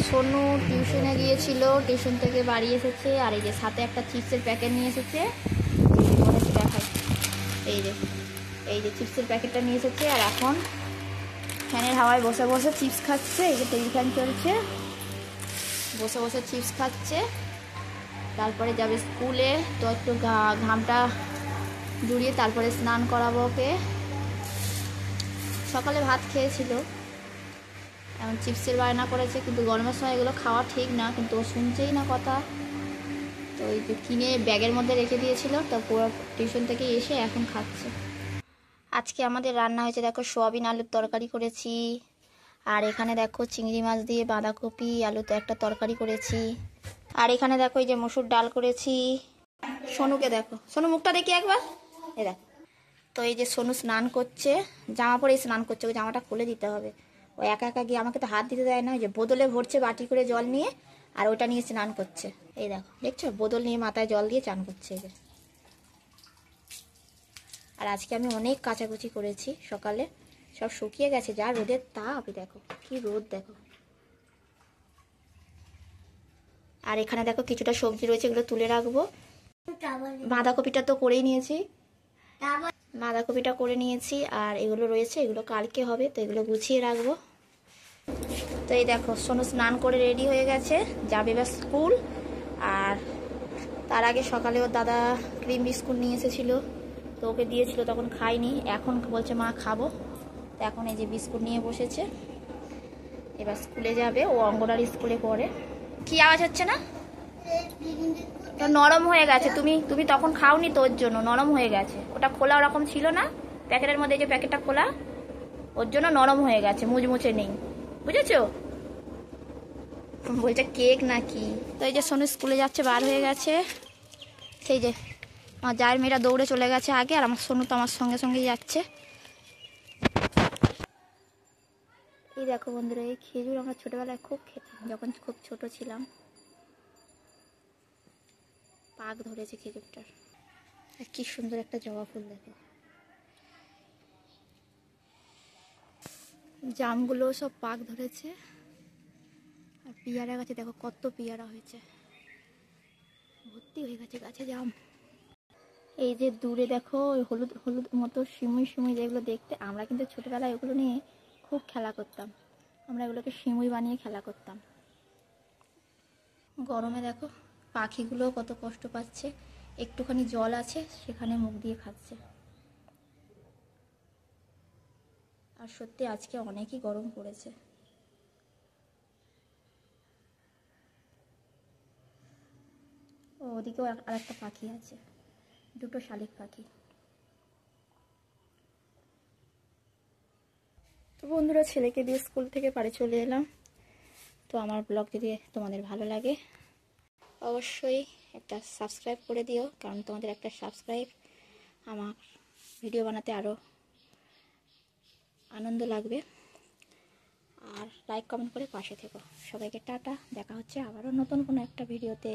সোনু টিউশনে গিয়েছিল, টিউশন থেকে বাড়ি এসেছে। আর এই যে সাথে একটা চিপসের প্যাকেট নিয়ে এসেছে, দেখায়। এই যে চিপসের প্যাকেটটা নিয়ে এসেছে। আর এখন ফ্যানের হাওয়ায় বসে বসে চিপস খাচ্ছে। এই যে টেবিল ফ্যান চলছে, বসে বসে চিপস খাচ্ছে। তারপরে যাবে স্কুলে, তো একটু ঘামটা জুড়িয়ে তারপরে স্নান করাবো ওকে। সকালে ভাত খেয়েছিল, এখন চিপসের বায়না করেছে, কিন্তু গরমের সময় এগুলো খাওয়া ঠিক না, কিন্তু ও শুনছেই না কথা। তো ওই যে কিনে ব্যাগের মধ্যে রেখে দিয়েছিল, তো পুরো টিউশন থেকে এসে এখন খাচ্ছে। আজকে আমাদের রান্না হয়েছে দেখো, সোয়াবিন আলুর তরকারি করেছি। আর এখানে দেখো চিংড়ি মাছ দিয়ে বাঁধাকপি আলুতে একটা তরকারি করেছি। আর এখানে দেখো এই যে মসুর ডাল করেছি। সোনুকে দেখো, সোনু মুখটা দেখি একবার, এ দেখো। তো এই যে সোনু স্নান করছে, জামা পরেই স্নান করছে, ওই জামাটা খুলে দিতে হবে। ও একা একা গিয়ে আমাকে তো হাত দিতে দেয় না। ওই যে বোতলে ভরছে বাটি করে জল নিয়ে, আর ওটা নিয়ে স্নান করছে। এই দেখো, দেখছো, বোতল নিয়ে মাথায় জল দিয়ে চান করছে। এই যে। আর আজকে আমি অনেক কাচাকুচি করেছি সকালে, সব শুকিয়ে গেছে। যা রোদের তাপ, দেখো কি রোদ দেখো। আর এখানে দেখো কিছুটা সবজি রয়েছে, এগুলো তুলে রাখবো। বাঁধাকপিটা তো করেই নিয়েছি, বাঁধাকপিটা করে নিয়েছি। আর এগুলো রয়েছে, এগুলো কালকে হবে, তো এগুলো গুছিয়ে রাখবো। তো এই দেখো সোনু স্নান করে রেডি হয়ে গেছে, যাবে এবার স্কুল। আর তার আগে সকালে ওর দাদা ক্রিম বিস্কুট নিয়ে এসেছিল, তো ওকে দিয়েছিল, তখন খাইনি। এখন বলছে মা খাবো, তো এখন এই যে বিস্কুট নিয়ে বসেছে। এবার স্কুলে যাবে, ও অঙ্গনওয়াড়ি স্কুলে পড়ে। কি আওয়াজ হচ্ছে না? নরম হয়ে গেছে, তুমি তখন খাওনি, তোর জন্য নরম হয়ে গেছে। ওটা খোলা ওরকম ছিল না, প্যাকেটের মধ্যে যে প্যাকেটটা খোলা, ওর জন্য নরম হয়ে গেছে, মুচমুচে নেই, বুঝেছো? বলছে কেক নাকি। তো এই যে সোনু স্কুলে যাচ্ছে, বার হয়ে গেছে। সেই যে আমার জায়ের মেয়েরা দৌড়ে চলে গেছে আগে, আর আমার সোনু তো আমার সঙ্গে সঙ্গে যাচ্ছে। এই দেখো বন্ধুরা, এই খেজুর আমরা ছোটবেলায় খুব খেতাম, যখন খুব ছোট ছিলাম। পাক ধরেছে খেজুরটার। আর কি সুন্দর একটা জবা ফুল দেখো। জামগুলো সব পাক ধরেছে। আর পেয়ারা গাছে দেখো কত পেয়ারা হয়েছে, ভর্তি হয়ে গেছে গাছে জাম। এই যে দূরে দেখো হলুদ হলুদ মতো সিমুই সিমুই যেগুলো দেখতে, আমরা কিন্তু ছোটবেলায় এগুলো নিয়ে খুব খেলা করতাম। আমরা এগুলোকে সিমুই বানিয়ে খেলা করতাম। গরমে দেখো পাখিগুলো কত কষ্ট পাচ্ছে, একটুখানি জল আছে সেখানে মুখ দিয়ে খাচ্ছে। আর সত্যি আজকে অনেকই গরম পড়েছে। ও ওদিকেও আরেকটা পাখি আছে, দুটো শালিক পাখি। তো বন্ধুরা, ছেলেকে দিয়ে স্কুল থেকে বাড়ি চলে এলাম। তো আমার ব্লগ যদি তোমাদের ভালো লাগে অবশ্যই একটা সাবস্ক্রাইব করে দিও, কারণ তোমাদের একটা সাবস্ক্রাইব আমার ভিডিও বানাতে আরও আনন্দ লাগবে। আর লাইক কমেন্ট করে পাশে থেকো। সবাইকে টাটা, দেখা হচ্ছে আবারও নতুন কোনো একটা ভিডিওতে।